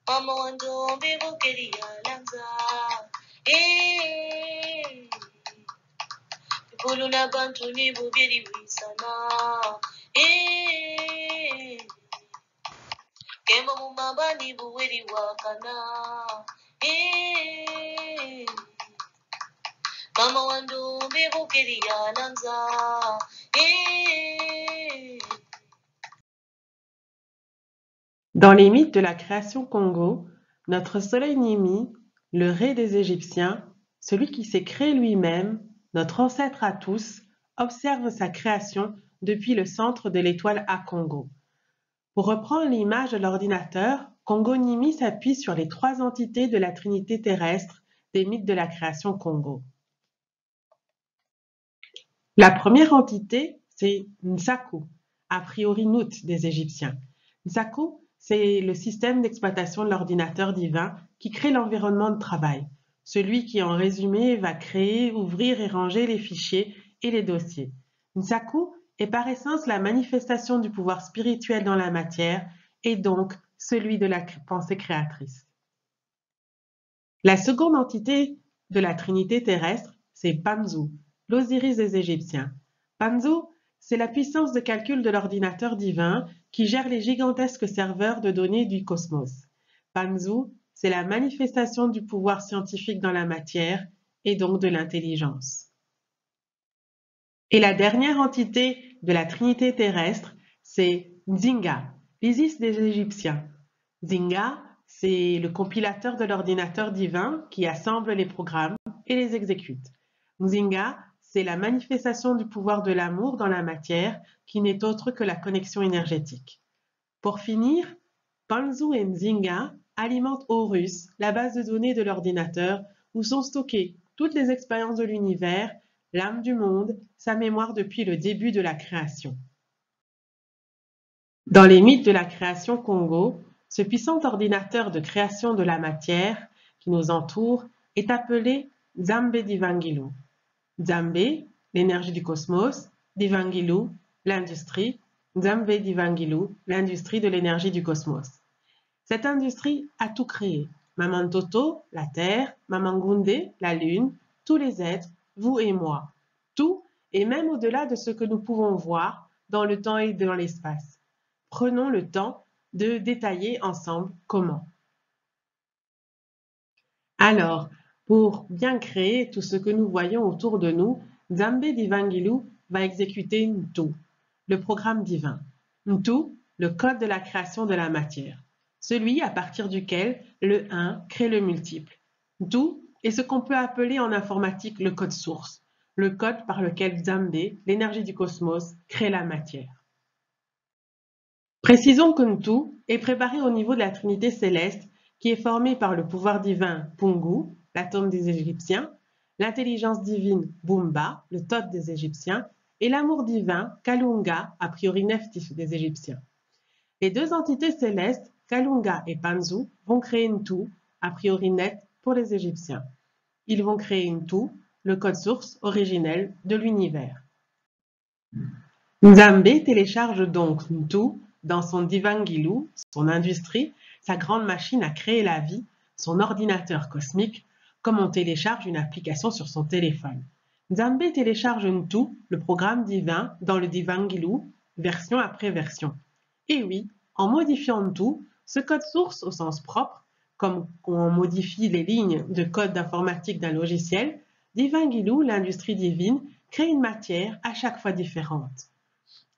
Mama wandombe bukeria lanza. Bulu na bantu ni bubiri wisana. Kemba mumamba ni buweri wakana. Mama wandombe bukeria lanza. Dans les mythes de la création Congo, notre soleil Nimi, le ré des Égyptiens, celui qui s'est créé lui-même, notre ancêtre à tous, observe sa création depuis le centre de l'étoile Akongo. Pour reprendre l'image de l'ordinateur, Congo Nimi s'appuie sur les trois entités de la trinité terrestre des mythes de la création Congo. La première entité, c'est Nsaku, a priori Nut des Égyptiens. Nsaku, c'est le système d'exploitation de l'ordinateur divin qui crée l'environnement de travail, celui qui en résumé va créer, ouvrir et ranger les fichiers et les dossiers. Nsaku est par essence la manifestation du pouvoir spirituel dans la matière et donc celui de la pensée créatrice. La seconde entité de la trinité terrestre, c'est Panzu, l'Osiris des Égyptiens. Panzu, c'est la puissance de calcul de l'ordinateur divin qui gère les gigantesques serveurs de données du cosmos. Panzu, c'est la manifestation du pouvoir scientifique dans la matière et donc de l'intelligence. Et la dernière entité de la trinité terrestre, c'est Nzinga, l'Isis des Égyptiens. Nzinga, c'est le compilateur de l'ordinateur divin qui assemble les programmes et les exécute. Nzinga, c'est la manifestation du pouvoir de l'amour dans la matière qui n'est autre que la connexion énergétique. Pour finir, Panzu et Nzinga alimentent Horus, la base de données de l'ordinateur où sont stockées toutes les expériences de l'univers, l'âme du monde, sa mémoire depuis le début de la création. Dans les mythes de la création Congo, ce puissant ordinateur de création de la matière qui nous entoure est appelé Nzambe Divangilu. Nzambe, l'énergie du cosmos, Divangilu, l'industrie, Nzambe Divangilu, l'industrie de l'énergie du cosmos. Cette industrie a tout créé. Maman Toto, la terre, Maman Gunde, la lune, tous les êtres, vous et moi. Tout, et même au-delà de ce que nous pouvons voir dans le temps et dans l'espace. Prenons le temps de détailler ensemble comment. Alors, pour bien créer tout ce que nous voyons autour de nous, Nzambe Divangilu va exécuter Ntu, le programme divin. Ntu, le code de la création de la matière, celui à partir duquel le 1 crée le multiple. Ntu est ce qu'on peut appeler en informatique le code source, le code par lequel Nzambe, l'énergie du cosmos, crée la matière. Précisons que Ntu est préparé au niveau de la Trinité céleste qui est formée par le pouvoir divin Pungu, l'atome des Égyptiens, l'intelligence divine Bumba, le Thoth des Égyptiens, et l'amour divin Kalunga, a priori Nephthys des Égyptiens. Les deux entités célestes, Kalunga et Panzu, vont créer Ntu, a priori Net pour les Égyptiens. Ils vont créer Ntu, le code source originel de l'univers. Nzambe télécharge donc Ntu dans son Divangilu, son industrie, sa grande machine à créer la vie, son ordinateur cosmique, comme on télécharge une application sur son téléphone. Nzambe télécharge Ntu, le programme divin, dans le Divangilu, version après version. Et oui, en modifiant Ntu, ce code source au sens propre, comme on modifie les lignes de code d'informatique d'un logiciel, Divangilu, l'industrie divine, crée une matière à chaque fois différente.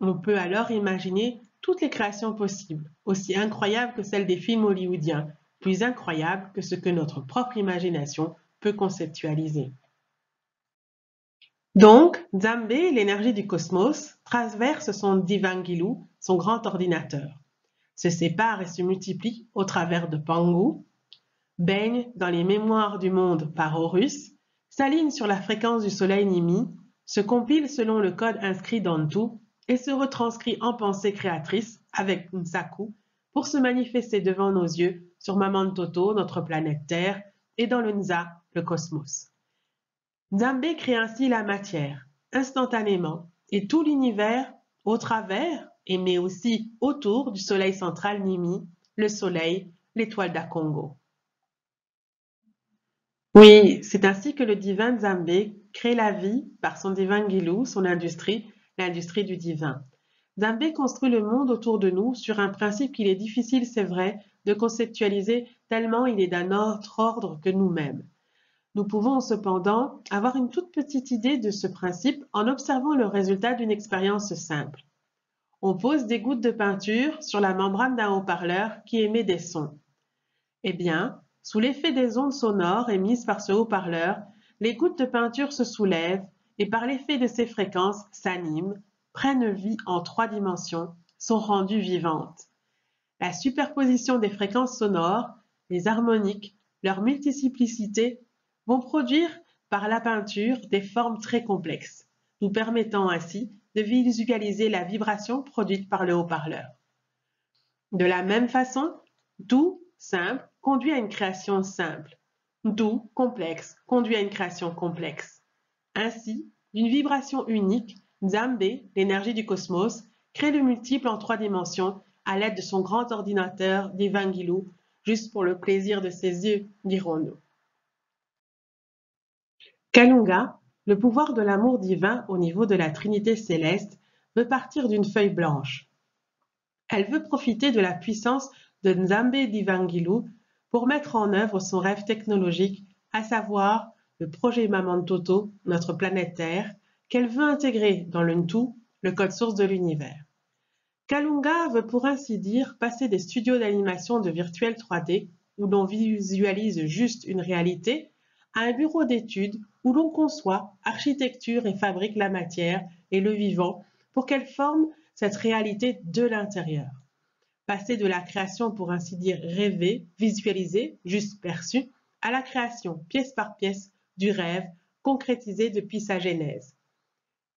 On peut alors imaginer toutes les créations possibles, aussi incroyables que celles des films hollywoodiens, plus incroyables que ce que notre propre imagination peut conceptualiser. Donc, Nzambe, l'énergie du cosmos, traverse son Divangilu, son grand ordinateur, se sépare et se multiplie au travers de Pangu, baigne dans les mémoires du monde par Horus, s'aligne sur la fréquence du soleil Nimi, se compile selon le code inscrit dans Ntu et se retranscrit en pensée créatrice avec Nsaku pour se manifester devant nos yeux sur Maman Toto, notre planète Terre, et dans le Nza, le cosmos. Nzambe crée ainsi la matière, instantanément, et tout l'univers au travers mais aussi autour du soleil central Nimi, le soleil, l'étoile d'Akongo. Oui, c'est ainsi que le divin Nzambe crée la vie par son divin Ngilou, son industrie, l'industrie du divin. Nzambe construit le monde autour de nous sur un principe qu'il est difficile, c'est vrai, de conceptualiser tellement il est d'un autre ordre que nous-mêmes. Nous pouvons cependant avoir une toute petite idée de ce principe en observant le résultat d'une expérience simple. On pose des gouttes de peinture sur la membrane d'un haut-parleur qui émet des sons. Eh bien, sous l'effet des ondes sonores émises par ce haut-parleur, les gouttes de peinture se soulèvent et par l'effet de ces fréquences s'animent, prennent vie en 3 dimensions, sont rendues vivantes. La superposition des fréquences sonores, les harmoniques, leur multiplicité vont produire par la peinture des formes très complexes, nous permettant ainsi de visualiser la vibration produite par le haut-parleur. De la même façon, tout simple conduit à une création simple. Tout complexe conduit à une création complexe. Ainsi, d'une vibration unique, Nzambe, l'énergie du cosmos, crée le multiple en 3 dimensions à l'aide de son grand ordinateur d'Evangilou, juste pour le plaisir de ses yeux, dirons-nous. Kalunga, le pouvoir de l'amour divin au niveau de la Trinité céleste, veut partir d'une feuille blanche. Elle veut profiter de la puissance de Nzambe d'Ivangilou pour mettre en œuvre son rêve technologique, à savoir le projet Maman Toto, notre planète Terre, qu'elle veut intégrer dans le Ntu, le code source de l'univers. Kalunga veut pour ainsi dire passer des studios d'animation de virtuel 3D, où l'on visualise juste une réalité, à un bureau d'études où l'on conçoit, architecture et fabrique la matière et le vivant pour qu'elle forme cette réalité de l'intérieur. Passer de la création pour ainsi dire rêvée, visualisée, juste perçue, à la création pièce par pièce du rêve concrétisé depuis sa genèse.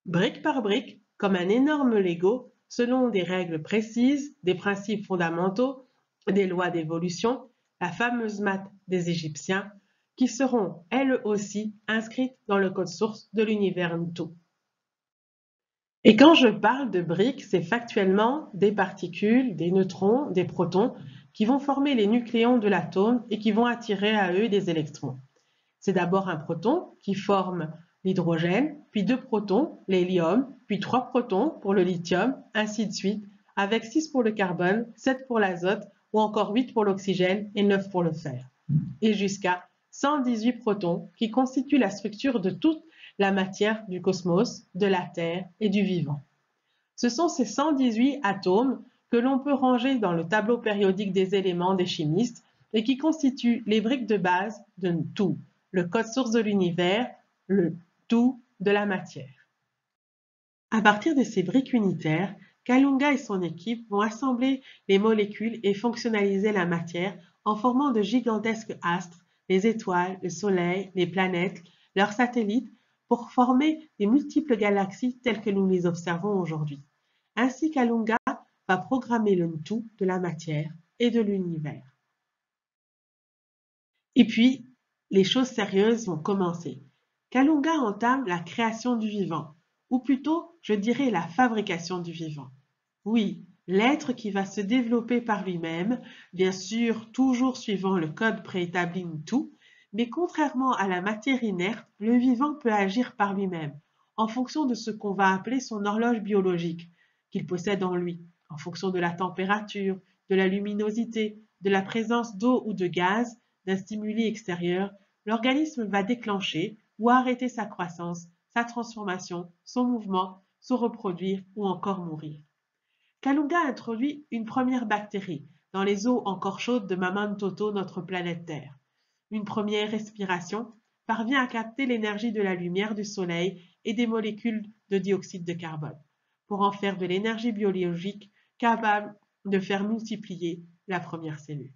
Brique par brique, comme un énorme Lego, selon des règles précises, des principes fondamentaux, des lois d'évolution, la fameuse maths des Égyptiens, qui seront elles aussi inscrites dans le code source de l'univers Ntu. Et quand je parle de briques, c'est factuellement des particules, des neutrons, des protons, qui vont former les nucléons de l'atome et qui vont attirer à eux des électrons. C'est d'abord un proton qui forme l'hydrogène, puis 2 protons, l'hélium, puis 3 protons pour le lithium, ainsi de suite, avec 6 pour le carbone, 7 pour l'azote, ou encore 8 pour l'oxygène et 9 pour le fer. Et jusqu'à 118 protons qui constituent la structure de toute la matière du cosmos, de la Terre et du vivant. Ce sont ces 118 atomes que l'on peut ranger dans le tableau périodique des éléments des chimistes et qui constituent les briques de base de tout, le code source de l'univers, le tout de la matière. À partir de ces briques unitaires, Kalunga et son équipe vont assembler les molécules et fonctionnaliser la matière en formant de gigantesques astres, les étoiles, le soleil, les planètes, leurs satellites, pour former les multiples galaxies telles que nous les observons aujourd'hui. Ainsi, Kalunga va programmer le tout de la matière et de l'univers. Et puis, les choses sérieuses vont commencer. Kalunga entame la création du vivant, ou plutôt, je dirais, la fabrication du vivant. Oui, l'être qui va se développer par lui-même, bien sûr, toujours suivant le code préétabli Ntu, mais contrairement à la matière inerte, le vivant peut agir par lui-même, en fonction de ce qu'on va appeler son horloge biologique, qu'il possède en lui, en fonction de la température, de la luminosité, de la présence d'eau ou de gaz, d'un stimuli extérieur, l'organisme va déclencher ou arrêter sa croissance, sa transformation, son mouvement, se reproduire ou encore mourir. Kalunga introduit une première bactérie dans les eaux encore chaudes de Maman Toto, notre planète Terre. Une première respiration parvient à capter l'énergie de la lumière du soleil et des molécules de dioxyde de carbone pour en faire de l'énergie biologique capable de faire multiplier la première cellule.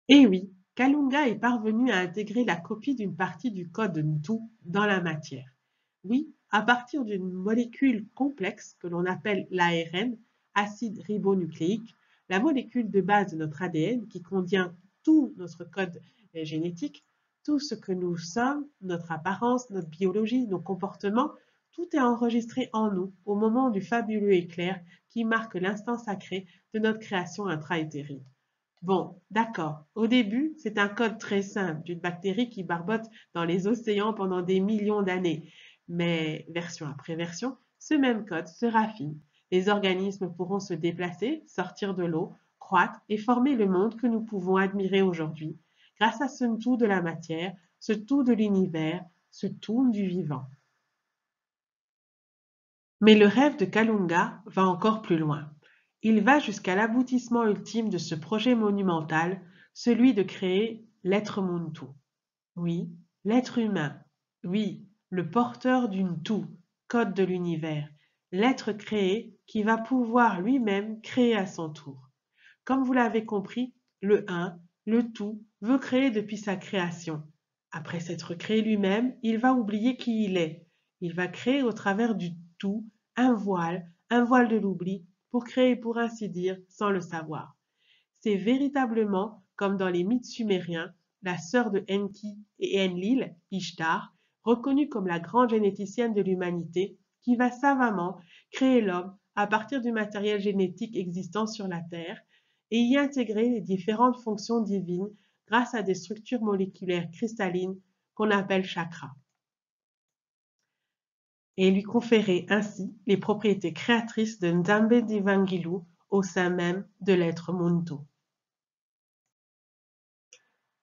Et oui, Kalunga est parvenu à intégrer la copie d'une partie du code Ntu dans la matière. Oui, à partir d'une molécule complexe que l'on appelle l'ARN, acide ribonucléique, la molécule de base de notre ADN qui contient tout notre code génétique, tout ce que nous sommes, notre apparence, notre biologie, nos comportements, Tout est enregistré en nous au moment du fabuleux éclair qui marque l'instant sacré de notre création intra-éthérique. Bon, d'accord. Au début, c'est un code très simple d'une bactérie qui barbote dans les océans pendant des millions d'années. Mais version après version, ce même code se raffine. Les organismes pourront se déplacer, sortir de l'eau, croître et former le monde que nous pouvons admirer aujourd'hui, grâce à ce tout de la matière, ce tout de l'univers, ce tout du vivant. Mais le rêve de Kalunga va encore plus loin. Il va jusqu'à l'aboutissement ultime de ce projet monumental, celui de créer l'être Muntu. Oui, l'être humain. Oui, le porteur d'une tout, code de l'univers. L'être créé qui va pouvoir lui-même créer à son tour. Comme vous l'avez compris, le un, le tout, veut créer depuis sa création. Après s'être créé lui-même, il va oublier qui il est. Il va créer au travers du tout un voile de l'oubli, pour créer pour ainsi dire sans le savoir. C'est véritablement comme dans les mythes sumériens, la sœur de Enki et Enlil, Ishtar, reconnue comme la grande généticienne de l'humanité, qui va savamment créer l'homme à partir du matériel génétique existant sur la Terre et y intégrer les différentes fonctions divines grâce à des structures moléculaires cristallines qu'on appelle chakras, et lui conférer ainsi les propriétés créatrices de Nzambe Divangilu au sein même de l'être Muntu.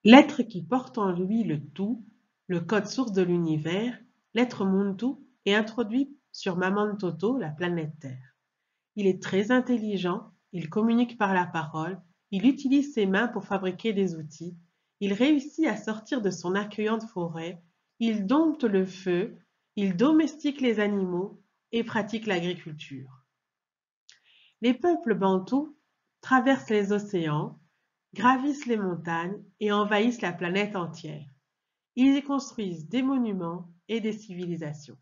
L'être qui porte en lui le tout, le code source de l'univers, l'être Muntu, est introduit sur Mamantoto, la planète Terre. Il est très intelligent, il communique par la parole, il utilise ses mains pour fabriquer des outils, il réussit à sortir de son accueillante forêt, il dompte le feu, il domestique les animaux et pratique l'agriculture. Les peuples bantous traversent les océans, gravissent les montagnes et envahissent la planète entière. Ils y construisent des monuments et des civilisations.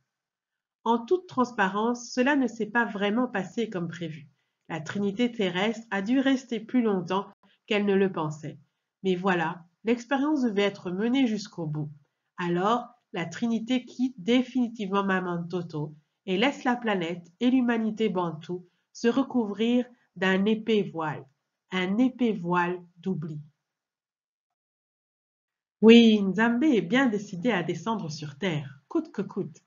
En toute transparence, cela ne s'est pas vraiment passé comme prévu. La Trinité terrestre a dû rester plus longtemps qu'elle ne le pensait. Mais voilà, l'expérience devait être menée jusqu'au bout. Alors, la Trinité quitte définitivement Mamantoto et laisse la planète et l'humanité bantoue se recouvrir d'un épais voile, un épais voile d'oubli. Oui, Nzambe est bien décidé à descendre sur terre, coûte que coûte.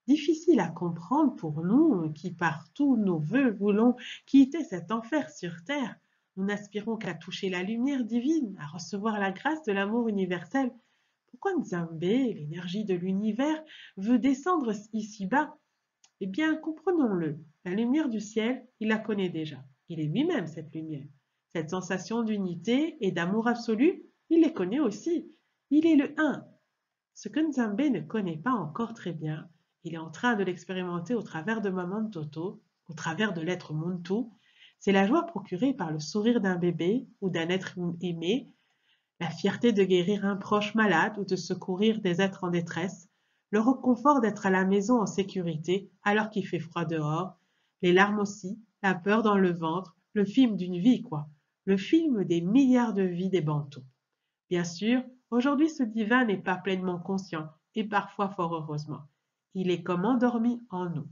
Difficile à comprendre pour nous qui par tous nos vœux voulons quitter cet enfer sur terre. Nous n'aspirons qu'à toucher la lumière divine, à recevoir la grâce de l'amour universel. Pourquoi Nzambe, l'énergie de l'univers, veut descendre ici-bas? Eh bien, comprenons-le. La lumière du ciel, il la connaît déjà. Il est lui-même cette lumière. Cette sensation d'unité et d'amour absolu, il les connaît aussi. Il est le un. Ce que Nzambe ne connaît pas encore très bien, il est en train de l'expérimenter au travers de Mamantoto, au travers de l'être Muntu, c'est la joie procurée par le sourire d'un bébé ou d'un être aimé, la fierté de guérir un proche malade ou de secourir des êtres en détresse, le réconfort d'être à la maison en sécurité alors qu'il fait froid dehors, les larmes aussi, la peur dans le ventre, le film d'une vie quoi, le film des milliards de vies des Bantous. Bien sûr, aujourd'hui ce divin n'est pas pleinement conscient, et parfois fort heureusement. Il est comme endormi en nous.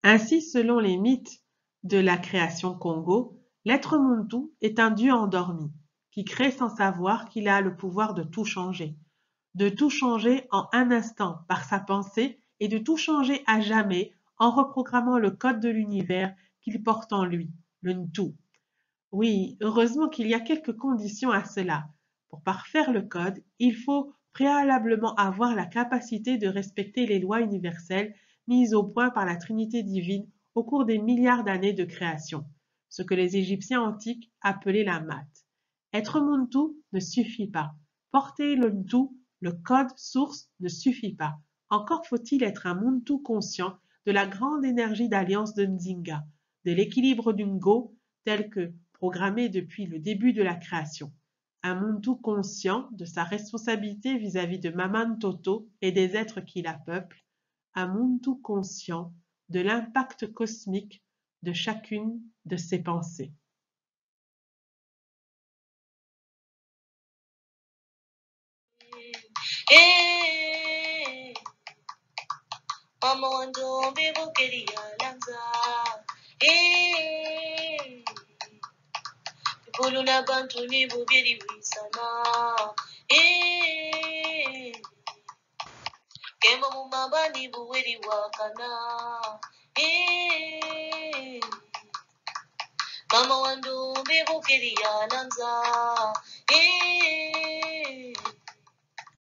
Ainsi, selon les mythes de la création Congo, l'être Muntu est un dieu endormi, qui crée sans savoir qu'il a le pouvoir de tout changer en un instant par sa pensée et de tout changer à jamais en reprogrammant le code de l'univers qu'il porte en lui, le Ntu. Oui, heureusement qu'il y a quelques conditions à cela. Pour parfaire le code, il faut préalablement avoir la capacité de respecter les lois universelles mises au point par la Trinité divine au cours des milliards d'années de création, ce que les Égyptiens antiques appelaient la math. Être Muntu ne suffit pas. Porter le Ntu, le code source, ne suffit pas. Encore faut-il être un Muntu conscient de la grande énergie d'alliance de Nzinga, de l'équilibre du Ngo, tel que programmé depuis le début de la création. Un Muntu conscient de sa responsabilité vis-à-vis de Mamantoto et des êtres qui la peuplent. Un Muntu conscient de l'impact cosmique de chacune de ses pensées. Eh, Mama wandombe bukeri yalanza. Bikulu n'abantu ni bubiri wisana. Kembo mumamba ni buweri wakana. Mama wandombe bukeri yalanza.